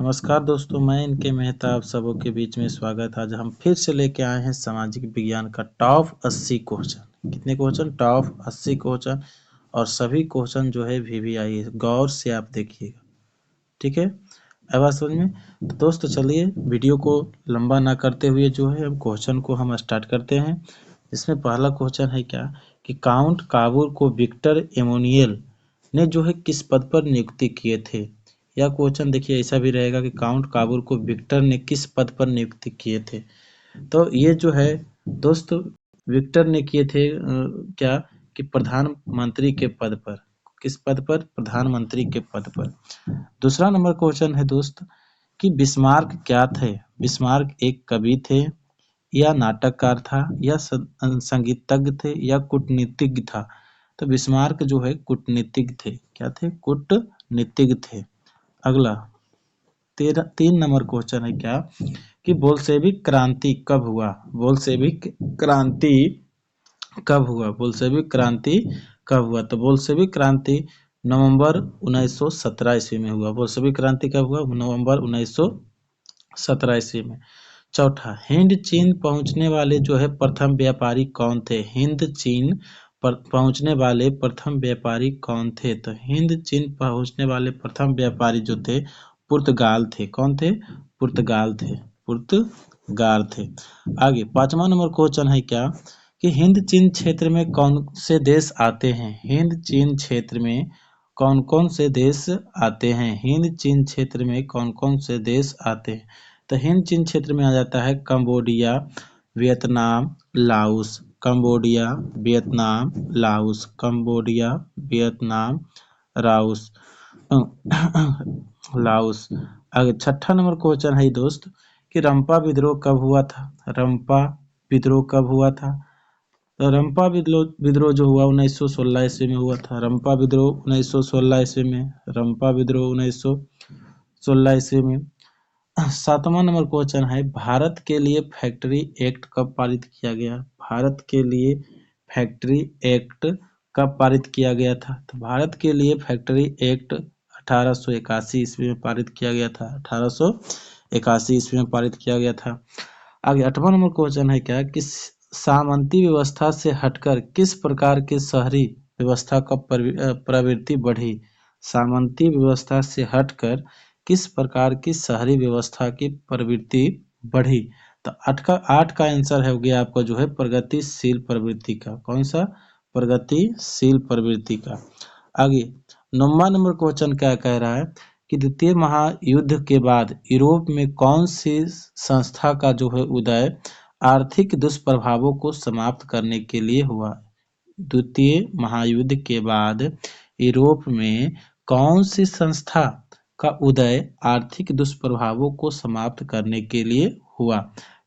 नमस्कार दोस्तों, मैं इनके मेहता आप सबों के बीच में स्वागत। आज हम फिर से लेके आए हैं सामाजिक विज्ञान का टॉप 80 क्वेश्चन। कितने क्वेश्चन? Top 80 question. और सभी क्वेश्चन जो है VVI है, गौर से आप देखिएगा, ठीक है। अब बात समझ में। तो दोस्तों चलिए वीडियो को लंबा ना करते हुए जो है हम क्वेश्चन को हम स्टार्ट करते हैं। इसमें पहला क्वेश्चन है क्या कि काउंट काबूर को विक्टर एमोनियल ने जो है किस पद पर नियुक्ति किए थे। यह क्वेश्चन देखिए ऐसा भी रहेगा कि काउंट काबूर को विक्टर ने किस पद पर नियुक्ति किए थे। तो ये जो है दोस्तों विक्टर ने किए थे क्या कि प्रधानमंत्री के पद पर। किस पद पर? प्रधानमंत्री के पद पर। दूसरा नंबर क्वेश्चन है दोस्त कि बिस्मार्क क्या थे। बिस्मार्क एक कवि थे या नाटककार था या संगीतज्ञ थे या कूटनीतिज्ञ था। तो बिस्मार्क जो है कूटनीतिज्ञ थे। क्या थे? कूटनीतिज्ञ थे। अगला 3 नंबर क्वेश्चन है क्या कि बोल्शेविक क्रांति कब हुआ। बोल्शेविक क्रांति कब हुआ? बोल्शेविक क्रांति कब हुआ? तो बोल्शेविक क्रांति नवंबर 1917 ईस्वी में हुआ। बोल्शेविक क्रांति कब हुआ? नवंबर 1917 ईस्वी में। चौथा, हिंद चीन पहुंचने वाले जो है प्रथम व्यापारी कौन थे। हिंद चीन पहुंचने वाले प्रथम व्यापारी कौन थे। तो हिंद चीन पहुंचने वाले प्रथम व्यापारी जो थे पुर्तगाल थे। कौन थे? पुर्तगाल थे। पुर्तगाल थे। आगे 5वां नंबर क्वेश्चन है क्या कि हिंद चीन क्षेत्र में कौन से देश आते हैं। हिंद चीन क्षेत्र में कौन कौन से देश आते हैं। हिंद चीन क्षेत्र में कौन कौन से देश आते हैं। तो हिंद चीन क्षेत्र में आ जाता है Cambodia, Vietnam, Laos. Cambodia, Vietnam, Laos. Cambodia, Vietnam, Laos. Laos. आगे 6ठा नंबर क्वेश्चन है दोस्त कि रंपा विद्रोह कब हुआ था। रंपा विद्रोह कब हुआ था। तो रंपा विद्रोह जो हुआ 1916 ईस्वी में हुआ था। रंपा विद्रोह 1916 ईस्वी में। रंपा विद्रोह 1916 ईस्वी में। 7वां नंबर क्वेश्चन है भारत के लिए फैक्ट्री एक्ट कब पारित किया गया। भारत के लिए फैक्ट्री एक्ट कब पारित किया गया था। तो भारत के लिए फैक्ट्री एक्ट 1881 ईस्वी में पारित किया गया था। 1881 ईस्वी में पारित किया गया था। आगे 8वां नंबर क्वेश्चन है क्या कि सामंती व्यवस्था से हटकर किस प्रकार की शहरी व्यवस्था का प्रवृत्ति बढ़ी। सामंती व्यवस्था से हटकर किस प्रकार की शहरी व्यवस्था की प्रवृत्ति बढ़ी। तो 8 का आंसर हो गया आपका जो है प्रगतिशील प्रवृत्ति का। कौन सा? प्रगतिशील प्रवृत्ति का। आगे 9वां नंबर क्वेश्चन क्या कह रहा है कि द्वितीय महायुद्ध के बाद यूरोप में कौन सी संस्था का जो है उदय आर्थिक दुष्प्रभावों को समाप्त करने के लिए हुआ। द्वितीय महायुद्ध के बाद यूरोप में कौन सी संस्था का उदय आर्थिक दुष्प्रभावों को समाप्त करने के लिए हुआ।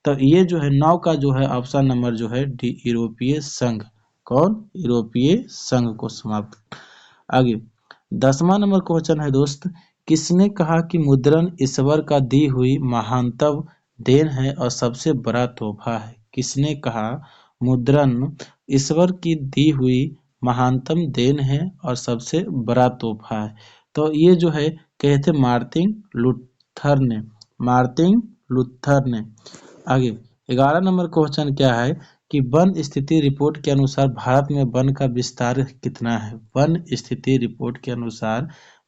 तो ये जो है 9 का जो है ऑप्शन नंबर जो है डी, यूरोपीय संघ। कौन? यूरोपीय संघ को समाप्त। आगे 10वां नंबर क्वेश्चन है दोस्त, किसने कहा कि मुद्रण ईश्वर का दी हुई महानतम देन है और सबसे बड़ा तोहफा है। किसने कहा मुद्रण ईश्वर की दी हुई महानतम देन है और सबसे बड़ा तोहफा है। तो ये जो है कहे थे मार्टिन लूथर ने। मार्टिन लूथर ने। आगे 11 नंबर क्वेश्चन क्या है कि वन स्थिति रिपोर्ट के अनुसार भारत में वन का विस्तार कितना है। वन स्थिति रिपोर्ट के अनुसार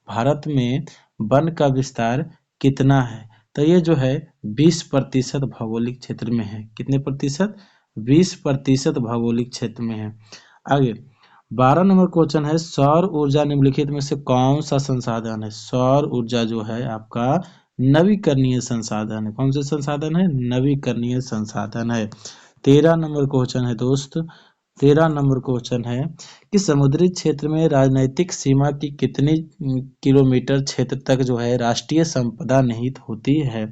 भारत में वन का विस्तार कितना है। तो ये जो है 20% भौगोलिक क्षेत्र में है। कितने प्रतिशत? 20% भौगोलिक क्षेत्र में है। आगे 12 नंबर क्वेश्चन है सौर ऊर्जा निम्नलिखित में से कौन सा संसाधन है। सौर ऊर्जा जो है आपका नवीकरणीय संसाधन है। कौन से संसाधन है? नवीकरणीय संसाधन है। 13 नंबर क्वेश्चन है दोस्त, 13 नंबर क्वेश्चन है कि समुद्री क्षेत्र में राजनीतिक सीमा की कितनी किलोमीटर क्षेत्र तक जो है राष्ट्रीय संपदा निहित होती है।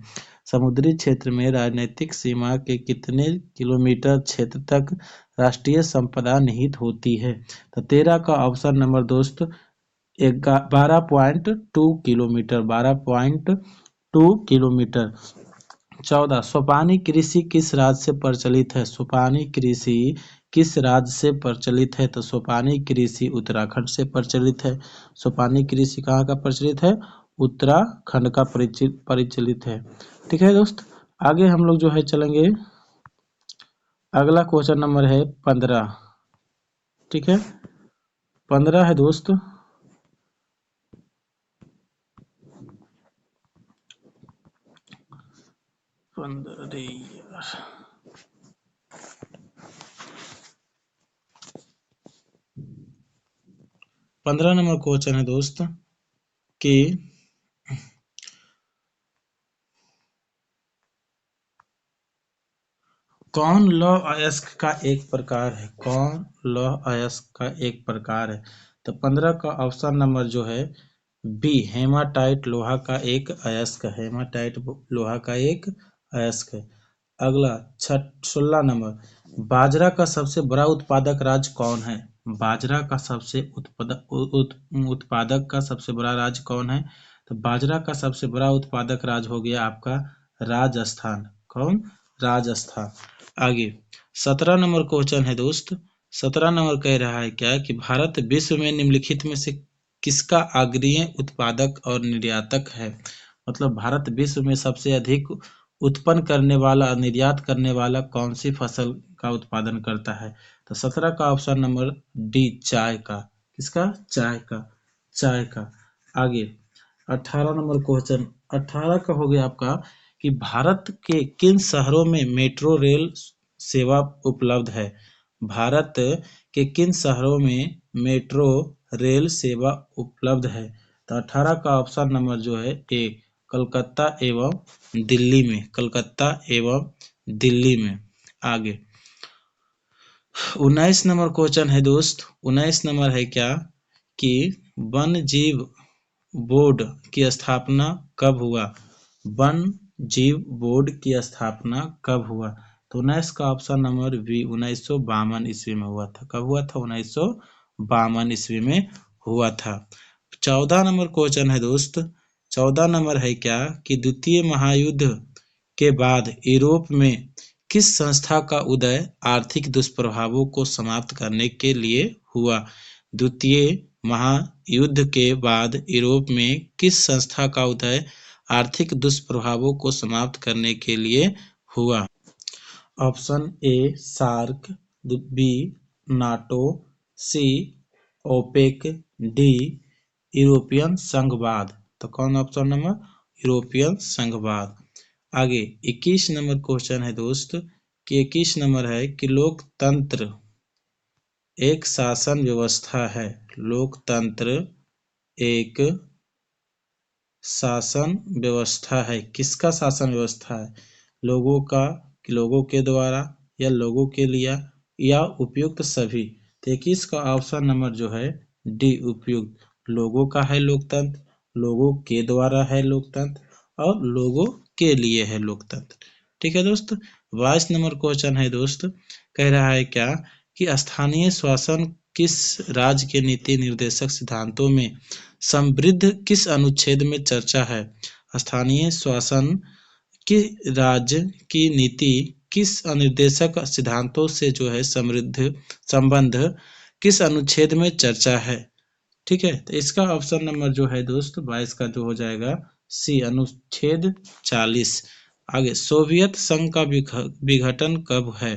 समुद्री क्षेत्र में राजनीतिक सीमा के कितने किलोमीटर क्षेत्र तक राष्ट्रीय संपदा निहित होती है। तो 13 का ऑप्शन नंबर दोस्त 12.2 किलोमीटर। 12.2 किलोमीटर। 14 सोपानी कृषि किस राज्य से प्रचलित है। सोपानी कृषि किस राज्य से प्रचलित है। तो सोपानी कृषि उत्तराखंड से प्रचलित है। सोपानी कृषि कहाँ का प्रचलित है? उत्तराखंड का परिचलित है। ठीक है दोस्त, आगे हम लोग जो है चलेंगे। अगला क्वेश्चन नंबर है 15। ठीक है, 15 है दोस्त। 15 नंबर क्वेश्चन है दोस्त कि कौन लौह अयस्क का एक प्रकार है? कौन लौह अयस्क का एक प्रकार है? तो 15 का ऑप्शन नंबर जो है बी, हेमाटाइट लोहा का एक अयस्क। हेमाटाइट लोहा का एक अयस्क है। अगला 16 नंबर, बाजरा का सबसे बड़ा उत्पादक राज्य कौन है? बाजरा का सबसे उत्पादक का सबसे बड़ा राज्य कौन है? तो बाजरा का सबसे बड़ा उत्पादक राज्य हो गया आपका राजस्थान। कौन? राजस्थान। आगे 17 नंबर क्वेश्चन है दोस्त। 17 नंबर कह रहा है क्या कि भारत विश्व में निम्नलिखित में से किसका अग्रणी उत्पादक और निर्यातक है? मतलब भारत विश्व में सबसे अधिक उत्पन्न करने वाला और निर्यात करने वाला कौन सी फसल का उत्पादन करता है? तो 17 का ऑप्शन नंबर डी, चाय का। किसका? चाय का। चाय का। आगे 18 नंबर क्वेश्चन, 18 का हो गया आपका कि भारत के किन शहरों में मेट्रो रेल सेवा उपलब्ध है? भारत के किन शहरों में मेट्रो रेल सेवा उपलब्ध है? तो 18 का ऑप्शन नंबर जो है ए, कलकत्ता एवं दिल्ली में। कलकत्ता एवं दिल्ली में। आगे 19 नंबर क्वेश्चन है दोस्त। 19 नंबर है क्या कि वन जीव बोर्ड की स्थापना कब हुआ? वन जीव बोर्ड की स्थापना कब हुआ? तो 19 का ऑप्शन नंबर बी, 1952 ईस्वी में हुआ था। कब हुआ था? 1952 ईस्वी में हुआ था। 14 नंबर क्वेश्चन है दोस्त। 14 नंबर है क्या कि द्वितीय महायुद्ध के बाद यूरोप में किस संस्था का उदय आर्थिक दुष्प्रभावों को समाप्त करने के लिए हुआ? द्वितीय महायुद्ध के बाद यूरोप में किस संस्था का उदय आर्थिक दुष्प्रभावों को समाप्त करने के लिए हुआ? Option A, SAARC, B, NATO, C, OPEC, D, European संघवाद। तो कौन ऑप्शन नंबर? यूरोपियन संघवाद। आगे 21 नंबर क्वेश्चन है दोस्त कि 21 नंबर है कि लोकतंत्र एक शासन व्यवस्था है। लोकतंत्र एक शासन व्यवस्था है। किसका शासन व्यवस्था है? लोगों का, लोगों के द्वारा, या लोगों के लिए, या उपयुक्त सभी? 21 का ऑप्शन नंबर जो है डी, उपयुक्त। लोगों का है लोकतंत्र, लोगों के द्वारा है लोकतंत्र, और लोगों के लिए है लोकतंत्र। ठीक है दोस्त। 22 नंबर क्वेश्चन है दोस्त, कह रहा है क्या कि स्थानीय शासन किस राज्य के नीति निर्देशक सिद्धांतों में समृद्ध किस अनुच्छेद में चर्चा है? स्थानीय शासन की राज्य की नीति किस अनुदेशक सिद्धांतों से जो है समृद्ध संबंध किस अनुच्छेद में चर्चा है? ठीक है, तो इसका ऑप्शन नंबर जो है दोस्त 22 का जो हो जाएगा सी, अनुच्छेद 40। आगे सोवियत संघ का विघटन कब है?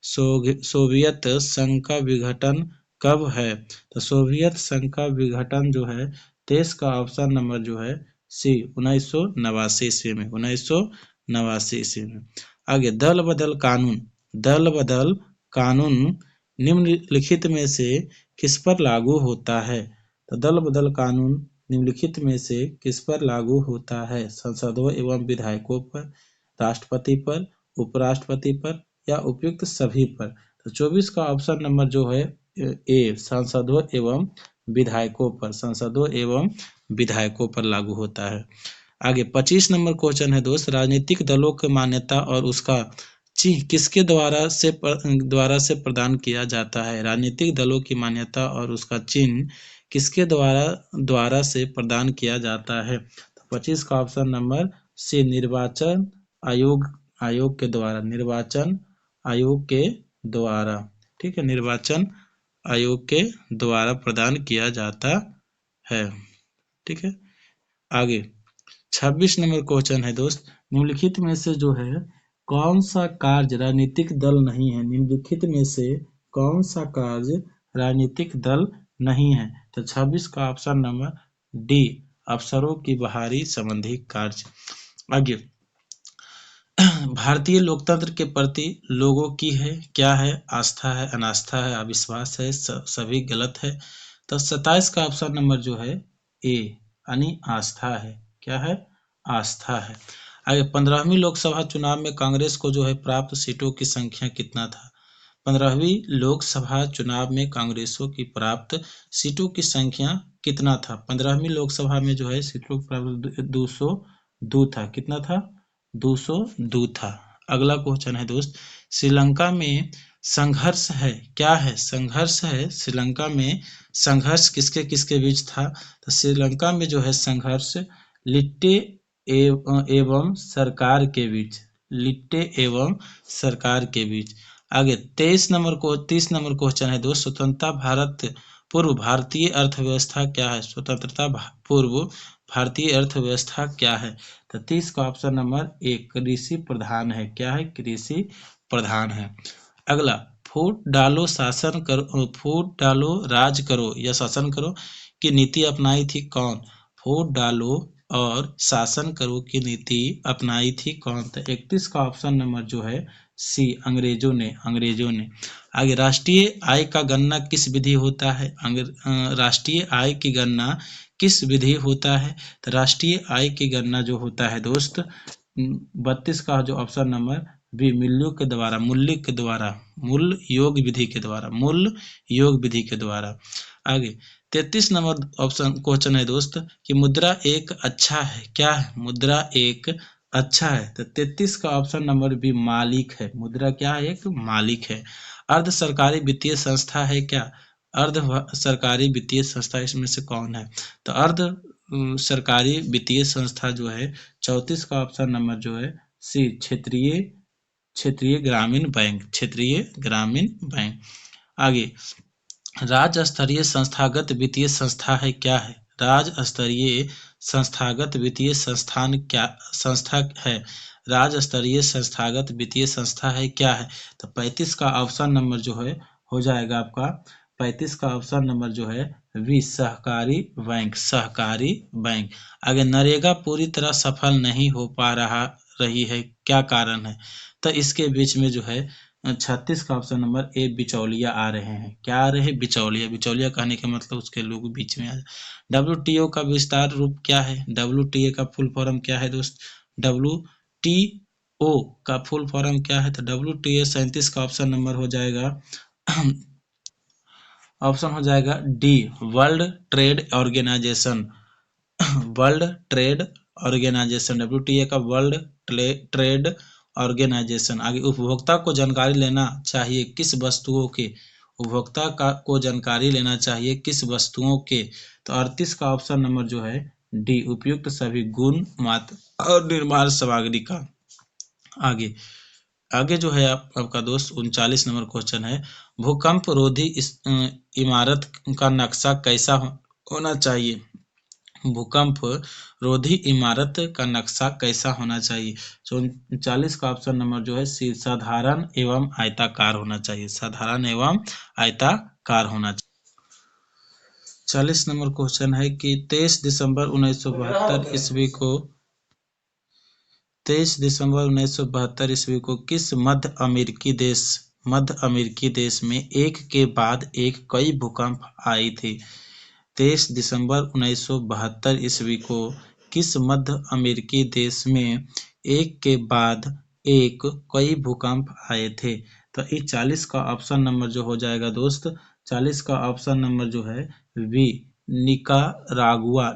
सोवियत संघ का विघटन कब है? तो सोवियत संघ का विघटन जो है 23 का ऑप्शन नंबर जो है सी, 1989 ईस्वी में। 1989 ईस्वी में। आगे दल बदल कानून। दल बदल कानून निम्नलिखित में से किस पर लागू होता है? तो दल बदल कानून निम्नलिखित में से किस पर लागू होता है? सांसदों एवं विधायकों पर, राष्ट्रपति पर, उपराष्ट्रपति पर, या उपयुक्त सभी पर? तो 24 का ऑप्शन नंबर जो है ए, सांसदों एवं विधायकों पर। सांसदों एवं विधायकों पर लागू होता है। आगे 25 नंबर क्वेश्चन है दोस्त, राजनीतिक दलों की मान्यता और उसका चिन्ह किसके द्वारा से प्रदान किया जाता है? राजनीतिक दलों की मान्यता और उसका चिन्ह किसके द्वारा से प्रदान किया जाता है? तो 25 का ऑप्शन नंबर सी, निर्वाचन आयोग के द्वारा। निर्वाचन आयोग के द्वारा। ठीक है, निर्वाचन आयोग के द्वारा प्रदान किया जाता है। ठीक है। आगे 26 नंबर क्वेश्चन है दोस्त, निम्नलिखित में से जो है कौन सा कार्य राजनीतिक दल नहीं है? निम्नलिखित में से कौन सा कार्य राजनीतिक दल नहीं है? तो 26 का ऑप्शन नंबर डी, अफसरों की बहाली संबंधी कार्य। आगे भारतीय लोकतंत्र के प्रति लोगों की है क्या है? आस्था है, अनास्था है, अविश्वास है, सभी गलत है। तो 27 का ऑप्शन नंबर जो है ए, यानी आस्था है। क्या है? आस्था है। आगे 15वीं लोकसभा चुनाव में कांग्रेस को जो है प्राप्त सीटों की संख्या कितना था? 15वीं लोकसभा चुनाव में कांग्रेसों की प्राप्त सीटों की संख्या कितना था? 15वीं लोकसभा में जो है सीटों की प्राप्त 202 था। कितना था? 202 था। अगला क्वेश्चन है दोस्त, श्रीलंका में संघर्ष है क्या है? संघर्ष है। श्रीलंका में संघर्ष किसके किसके बीच था? तो श्रीलंका में जो है संघर्ष लिट्टे एवं सरकार के बीच, लिट्टे एवं सरकार के बीच। आगे 30 नंबर क्वेश्चन है दोस्त, स्वतंत्रता भारत पूर्व भारतीय अर्थव्यवस्था क्या है? स्वतंत्रता पूर्व भारतीय अर्थव्यवस्था क्या है? तो 30 का ऑप्शन नंबर ए, कृषि प्रधान है। क्या है? कृषि प्रधान है। अगला फूट डालो शासन करो, फूट डालो राज करो या शासन करो की नीति अपनाई थी कौन? फूट डालो और शासन करो की नीति अपनाई थी कौन? तो 31 का ऑप्शन नंबर जो है सी, अंग्रेजों ने। आगे राष्ट्रीय आय का गणना किस विधि होता है? राष्ट्रीय आय की गणना किस विधि होता है? तो राष्ट्रीय आय की गणना जो होता है दोस्त 32 का जो ऑप्शन नंबर बी, मूल्य योग विधि के द्वारा। आगे 33 नंबर ऑप्शन क्वेश्चन है दोस्त कि मुद्रा एक अच्छा है। क्या है? मुद्रा एक अच्छा है। तो 33 का ऑप्शन नंबर बी, मालिक है। मुद्रा क्या है? एक मालिक है। अर्ध सरकारी वित्तीय संस्था है क्या? अर्ध सरकारी वित्तीय संस्था इसमें से कौन है? तो अर्ध सरकारी वित्तीय संस्था जो है 34 का ऑप्शन नंबर जो है सी, क्षेत्रीय ग्रामीण बैंक। आगे राज्य स्तरीय संस्थागत वित्तीय संस्था है क्या है? राज्य स्तरीय संस्थागत वित्तीय संस्था है। राज्य स्तरीय संस्थागत वित्तीय संस्था है क्या है? तो 35 का ऑप्शन नंबर जो है हो जाएगा आपका 35 का ऑप्शन नंबर जो है वी, सहकारी बैंक। आगे नरेगा पूरी तरह सफल नहीं हो पा रही है, क्या कारण है? तो इसके बीच में जो है 36 का ऑप्शन नंबर ए, बिचौलिया आ रहे हैं। क्या आ रहे हैं? बिचौलिया कहने का मतलब उसके लोग बीच में आ जाए। WTO का विस्तार रूप क्या है? WTO का फुल फॉर्म क्या है दोस्त? WTO का फुल फॉर्म क्या है? तो WTO 37 का ऑप्शन नंबर हो जाएगा ऑप्शन हो जाएगा D, world trade organisation. World trade organisation, WTO का वर्ल्ड ट्रेड ऑर्गेनाइजेशन। आगे उपभोक्ता को जानकारी लेना चाहिए किस वस्तुओं के? को जानकारी लेना चाहिए किस वस्तुओं के? तो 38 का ऑप्शन नंबर जो है डी, उपयुक्त सभी गुण मात्रा और निर्माण सामग्री का। आगे जो है आपका दोस्त 39 नंबर क्वेश्चन है, भूकंप रोधी इमारत का नक्शा कैसा होना चाहिए? भूकंप रोधी इमारत का नक्शा कैसा होना चाहिए? तो 39 का ऑप्शन नंबर जो है सी, साधारण एवं आयताकार होना चाहिए। साधारण एवं आयताकार होना चाहिए। 40 नंबर क्वेश्चन है कि 23 दिसंबर 1972 ईस्वी को 23 दिसंबर 1972 ईस्वी को किस मध्य अमेरिकी देश में एक के बाद एक कई भूकंप आई थी? 23 दिसंबर 1972 ईस्वी को किस मध्य अमेरिकी देश में एक के बाद एक कई भूकंप आए थे? तो इस 40 का ऑप्शन नंबर जो हो जाएगा दोस्त 40 का ऑप्शन नंबर जो है वी, निकारागुआ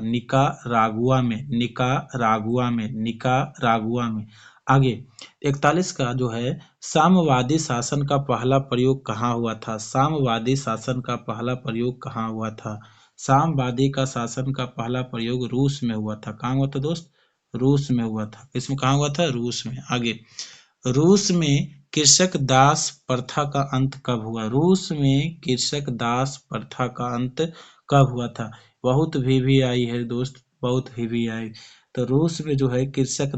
में। आगे 41 का जो है साम्यवादी शासन का पहला प्रयोग कहाँ हुआ था? साम्यवादी शासन का पहला प्रयोग कहाँ हुआ था? साम्यवादी का शासन का पहला प्रयोग रूस में हुआ था। कहाँ हुआ था दोस्त? रूस में हुआ था। इसमें कहाँ हुआ था? रूस में। आगे रूस में कृषक दास प्रथा का अंत कब हुआ? रूस में कृषक दास प्रथा का अंत कब हुआ था? बहुत भी आई है दोस्त, बहुत वीवीआई। तो रूस में जो है कृषक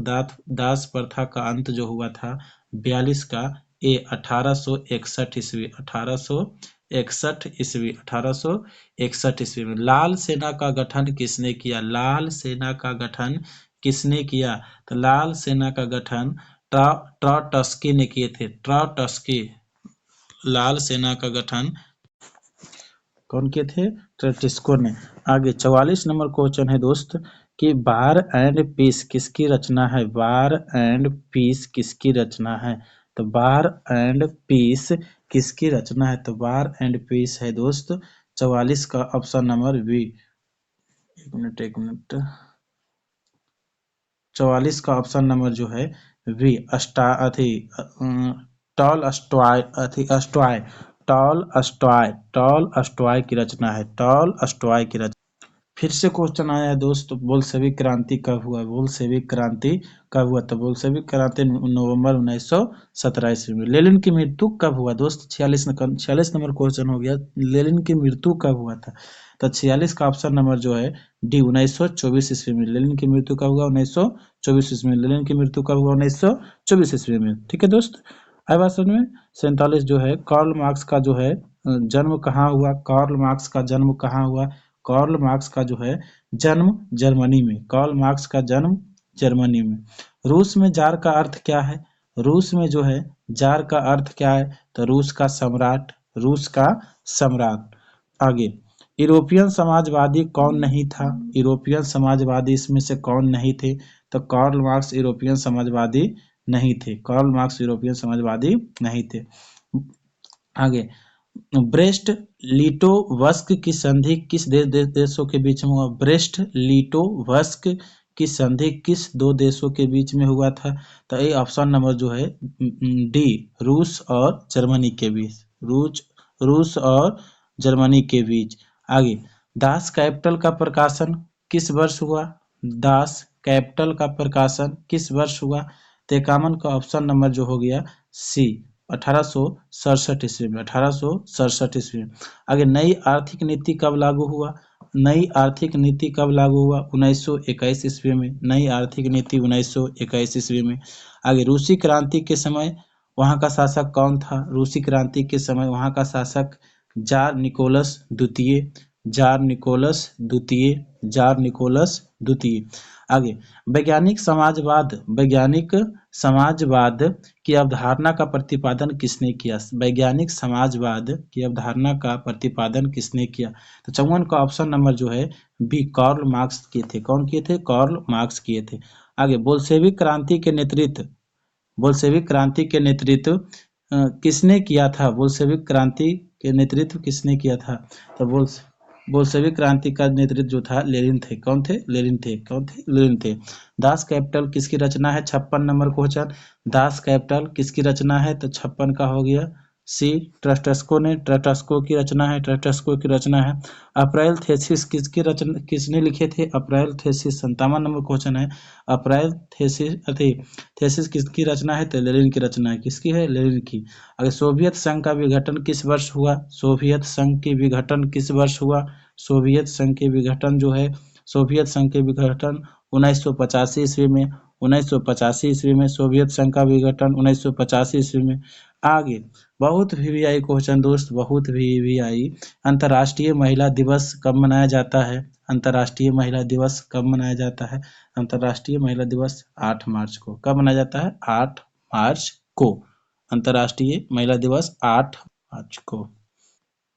दास प्रथा का अंत जो हुआ था 42 का ए 1861 ईस्वी 1861 ईस्वी में। लाल सेना का गठन किसने किया? लाल सेना का गठन किसने किया? तो लाल सेना का गठन ट्रॉट्स्की ने किए थे। ट्रॉट्स्की। लाल सेना का गठन कौन किए थे? ट्रॉट्स्को ने। आगे 44 नंबर क्वेश्चन है दोस्त कि वार एंड पीस किसकी रचना है? वार एंड पीस किसकी रचना है? तो वार एंड पीस किसकी रचना है? तो वार एंड पीस है दोस्त 44 का ऑप्शन नंबर बी। एक मिनट 44 का ऑप्शन नंबर जो है वी टॉल अस्टॉय की रचना है। टॉल अस्टॉय की रचना। फिर से क्वेश्चन आया है दोस्त, बोल्शेविक क्रांति कब हुआ? बोल्शेविक क्रांति कब हुआ? तो बोल्शेविक क्रांति नवंबर 1917 ईस्वी में। लेनिन की मृत्यु कब हुआ दोस्त? 46 नंबर क्वेश्चन हो गया। लेनिन की मृत्यु कब हुआ था? तो 46 का ऑप्शन नंबर जो है डी 1924 ईस्वी में। लेनिन की मृत्यु कब हुआ? 1924 ईस्वी में। लेनिन की मृत्यु कब हुआ? 1924 ईस्वी में। ठीक है दोस्त, आई बात समझ में। 47 जो है कार्ल मार्क्स का जो है जन्म कहाँ हुआ? कार्ल मार्क्स का जन्म कहाँ हुआ? कार्ल मार्क्स का जो है जन्म जर्मनी में। कार्ल मार्क्स का जन्म जर्मनी में। रूस में जार का अर्थ क्या है? रूस में जो है जार का अर्थ क्या है? तो रूस का सम्राट। रूस का सम्राट। आगे यूरोपियन समाजवादी कौन नहीं था? यूरोपियन समाजवादी इसमें से कौन नहीं थे? तो कार्ल मार्क्स यूरोपियन समाजवादी नहीं थे। कार्ल मार्क्स यूरोपियन समाजवादी नहीं थे। आगे ब्रेस्ट लिटोवस्क की संधि किस देशों के बीच में हुआ? ब्रेस्ट लिटोवस्क की संधि किस दो देशों के बीच में हुआ था? तो ये ऑप्शन नंबर जो है डी रूस और जर्मनी के बीच। रूस और जर्मनी के बीच। आगे दास कैपिटल का प्रकाशन किस वर्ष हुआ? दास कैपिटल का प्रकाशन किस वर्ष हुआ? 51 का ऑप्शन नंबर जो हो गया सी 1867 ईस्वी में। 1867 ईस्वी में। आगे नई आर्थिक नीति कब लागू हुआ? नई आर्थिक नीति कब लागू हुआ? 1921 ईस्वी में। नई आर्थिक नीति 1921 ईस्वी में। आगे रूसी क्रांति के समय वहां का शासक कौन था? रूसी क्रांति के समय वहां का शासक जार निकोलस द्वितीय। जार निकोलस द्वितीय। जार निकोलस द्वितीय। आगे वैज्ञानिक समाजवाद की अवधारणा का प्रतिपादन किसने किया? वैज्ञानिक समाजवाद की अवधारणा का प्रतिपादन किसने किया? तो 54 का ऑप्शन नंबर जो है बी कार्ल मार्क्स किए थे। कौन किए थे? कार्ल मार्क्स किए थे। आगे बोल्शेविक क्रांति के नेतृत्व किसने किया था? बोल्शेविक क्रांति के नेतृत्व किसने किया था? तो बोल्शेविक क्रांति का नेतृत्व जो था लेनिन थे। कौन थे? लेनिन थे। कौन थे? लेनिन थे। दास कैपिटल किसकी रचना है? 56 नंबर क्वेश्चन। दास कैपिटल किसकी रचना है? तो 56 का हो गया सी ट्रस्टस्को ने। ट्रस्टस्को की रचना है। ट्रस्टस्को की रचना है। अप्रैल थेसिस किसने लिखे थे? अप्रैल थेसिस 57 नंबर क्वेश्चन है। अप्रैल थेसिस किसकी रचना है? तो लेनिन की रचना है। किसकी है? लेनिन की। अगर सोवियत संघ का विघटन किस वर्ष हुआ? सोवियत संघ के विघटन किस वर्ष हुआ? सोवियत संघ के विघटन जो है सोवियत संघ के विघटन 1985 ईस्वी में। 1985 ईस्वी में सोवियत संघ का विघटन 1985 ईस्वी में। आगे बहुत वीवीआई क्वेश्चन दोस्त, बहुत वीवीआई। अंतर्राष्ट्रीय महिला दिवस कब मनाया जाता है? अंतर्राष्ट्रीय महिला दिवस कब मनाया जाता है? अंतर्राष्ट्रीय महिला दिवस 8 मार्च को। कब मनाया जाता है? 8 मार्च को। अंतर्राष्ट्रीय महिला दिवस 8 मार्च को।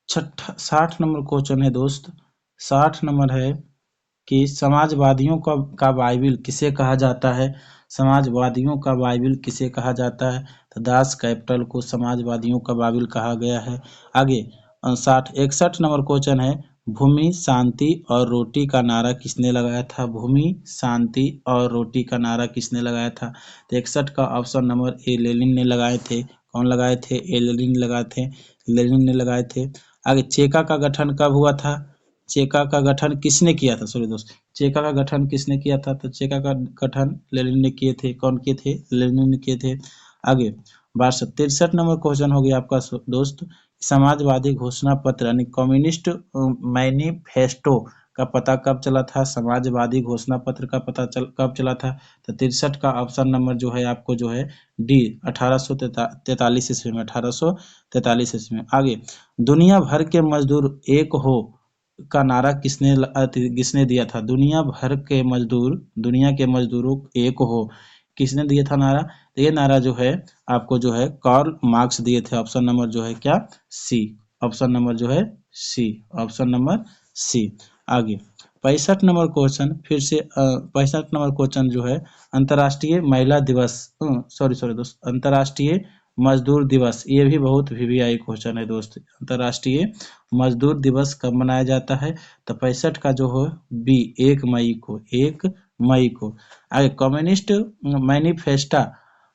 60 नंबर क्वेश्चन है दोस्त। 60 नंबर है कि समाजवादियों का बाइबिल किसे कहा जाता है? समाजवादियों का बाइबिल किसे कहा जाता है? तो दास कैपिटल को समाजवादियों का बाइबिल कहा गया है। आगे 61 नंबर क्वेश्चन है भूमि शांति और रोटी का नारा किसने लगाया था? भूमि शांति और रोटी का नारा किसने लगाया था? तो 61 का ऑप्शन नंबर ए लेनिन ने लगाए थे। कौन लगाए थे? ए लेनिन लगाए थे। लेनिन ने लगाए थे। आगे चेका का गठन कब हुआ था? चेका का गठन किसने किया था? सॉरी दोस्त, चेका का गठन किसने किया था? तो चेका का गठन लेनिन ने किए थे। कौन किए थे? लेनिन ने किए थे। आगे 63 नंबर क्वेश्चन हो गया आपका दोस्त। समाजवादी घोषणा पत्र यानी कम्युनिस्ट मैनिफेस्टो का पता कब चला था, समाजवादी घोषणा पत्र का पता कब चला था, तो 63 का ऑप्शन नंबर जो है आपको जो है डी 1843 ईस्वी में, 1843 ईस्वी में। आगे, दुनिया भर के मजदूर एक हो का नारा किसने दिया था? दुनिया के मजदूरों एक हो, किसने दिया था नारा? तो ये नारा जो है आपको जो है कार्ल मार्क्स दिए थे। ऑप्शन नंबर जो है क्या? सी। ऑप्शन नंबर जो है सी। Option number C. आगे 65 नंबर क्वेश्चन, फिर से 65 नंबर क्वेश्चन जो है अंतर्राष्ट्रीय महिला दिवस, सॉरी दोस्त, अंतर्राष्ट्रीय मजदूर दिवस, ये भी बहुत वीवीआई क्वेश्चन है दोस्त। अंतर्राष्ट्रीय मजदूर दिवस कब मनाया जाता है? तो 65 का जो हो बी 1 मई को, 1 मई को। आगे, कम्युनिस्ट मैनिफेस्टा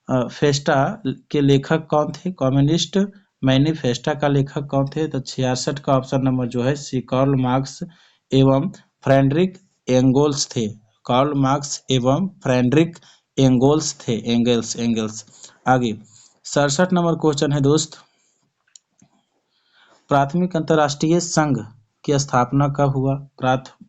फेस्टा के लेखक कौन थे? कम्युनिस्ट मैनिफेस्टा का लेखक कौन थे? तो 66 का ऑप्शन नंबर जो है सी, कार्ल मार्क्स एवं फ्रेडरिक एंगल्स थे। कार्ल मार्क्स एवं फ्रेडरिक एंगल्स थे, एंगल्स। आगे 67 नंबर क्वेश्चन है दोस्त, प्राथमिक अंतर्राष्ट्रीय संघ की स्थापना कब हुआ?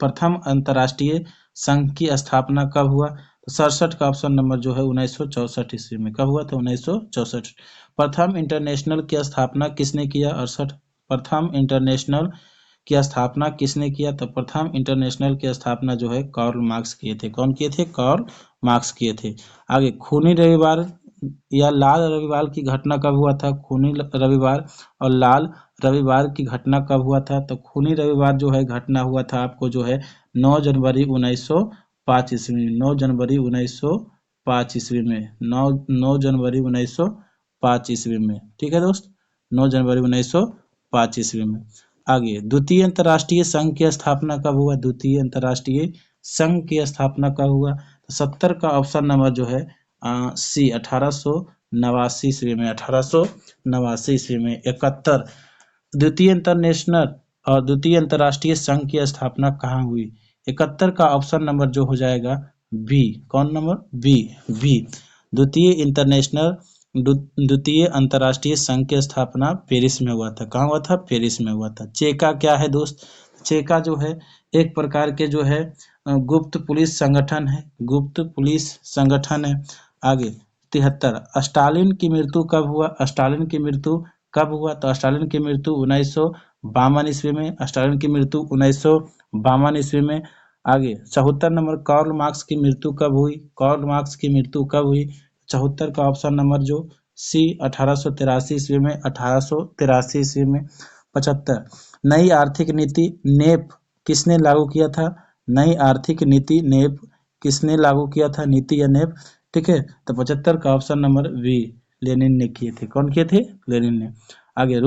प्रथम अंतर्राष्ट्रीय संघ की स्थापना कब हुआ? तो 67 का ऑप्शन नंबर जो है 1964 ईस्वी में। कब हुआ था? 1964। प्रथम इंटरनेशनल की स्थापना किसने किया? 68। प्रथम इंटरनेशनल की स्थापना किसने किया? तो प्रथम इंटरनेशनल की स्थापना जो है कार्ल मार्क्स किए थे। कौन किए थे? कार्ल मार्क्स किए थे। आगे, खूनी रविवार या लाल रविवार की घटना कब हुआ था? खूनी रविवार और लाल रविवार की घटना कब हुआ था? तो खूनी रविवार जो है घटना हुआ था आपको जो है 9 जनवरी 1905 ईस्वी में। 9 जनवरी 1905 ईस्वी में। 9 जनवरी 1905 ईस्वी में। ठीक है दोस्त, 9 जनवरी 1905 ईस्वी में। आगे, द्वितीय अंतर्राष्ट्रीय संघ की स्थापना कब हुआ? द्वितीय अंतर्राष्ट्रीय संघ की स्थापना कब हुआ? तो 70 का ऑप्शन नंबर जो है सी 1889 ईस्वी में। 1889 ईस्वी में। 71, द्वितीय इंटरनेशनल और द्वितीय अंतर्राष्ट्रीय संघ की स्थापना कहाँ हुई? 71 का ऑप्शन नंबर जो हो जाएगा बी। कौन नंबर? बी। बी, द्वितीय इंटरनेशनल द्वितीय अंतर्राष्ट्रीय संघ की स्थापना पेरिस में हुआ था। कहाँ हुआ था? पेरिस में हुआ था। चेका क्या है दोस्त? चेका जो है एक प्रकार के जो है गुप्त पुलिस संगठन है, गुप्त पुलिस संगठन है। आगे 73, स्टालिन की मृत्यु कब हुआ? स्टालिन की मृत्यु कब हुआ? तो स्टालिन की मृत्यु 1952 ईस्वी में। स्टालिन की मृत्यु 1952 ईस्वी में। आगे 74 नंबर, कार्ल मार्क्स की मृत्यु कब हुई? कार्ल मार्क्स की मृत्यु कब हुई? 74 का ऑप्शन नंबर जो सी 1883 ईस्वी में। 1883 ईस्वी में। 75, नई आर्थिक नीति नेप किसने लागू किया था? नई आर्थिक नीति नेप किसने लागू किया था? नीति या नेप। ठीक है, तो 75 का ऑप्शन नंबर बी, लेनिन ने किए थे। कौन किए थे? लेनिन ने। आगे,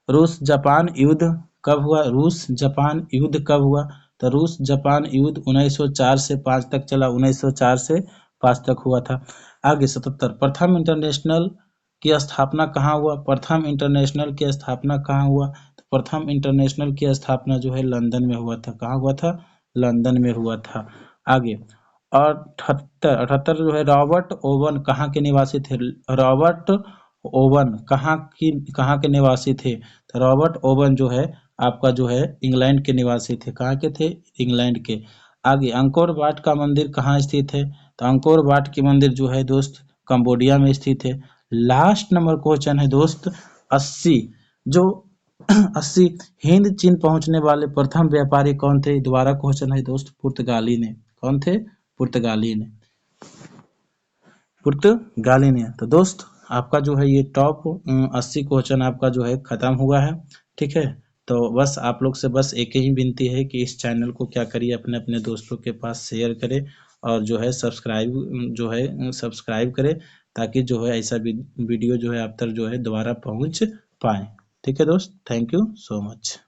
रूस जापान युद्ध कब हुआ? रूस जापान युद्ध कब हुआ? तो रूस जापान युद्ध 1904 से 5 तक चला। 1904 से 5 तक हुआ था। आगे 77, प्रथम इंटरनेशनल की स्थापना कहाँ हुआ? प्रथम इंटरनेशनल की स्थापना कहाँ हुआ? तो प्रथम इंटरनेशनल की स्थापना जो है लंदन में हुआ था। कहाँ हुआ था? लंदन में हुआ था। आगे, और 78 जो है, रॉबर्ट ओवन कहाँ के निवासी थे? रॉबर्ट ओवन कहाँ के निवासी थे? तो रॉबर्ट ओवन जो है आपका जो है इंग्लैंड के निवासी थे। कहाँ के थे? इंग्लैंड के। आगे, अंकोर वाट का मंदिर कहाँ स्थित है? तो अंकोर वाट की मंदिर जो है दोस्त कंबोडिया में स्थित है। लास्ट नंबर क्वेश्चन है दोस्त 80, जो 80, हिंद चीन पहुंचने वाले प्रथम व्यापारी कौन थे? दोबारा क्वेश्चन है दोस्त, पुर्तगाली ने। कौन थे? पुर्तगाली ने। पुर्तगाली ने। तो दोस्त आपका जो है ये टॉप 80 क्वेश्चन आपका जो है खत्म हुआ है। ठीक है, तो बस आप लोग से बस एक ही विनती है कि इस चैनल को क्या करिए, अपने अपने दोस्तों के पास शेयर करें और जो है सब्सक्राइब करें, ताकि जो है ऐसा वीडियो जो है आप तक जो है दोबारा पहुंच पाए। ठीक है दोस्त, थैंक यू सो मच।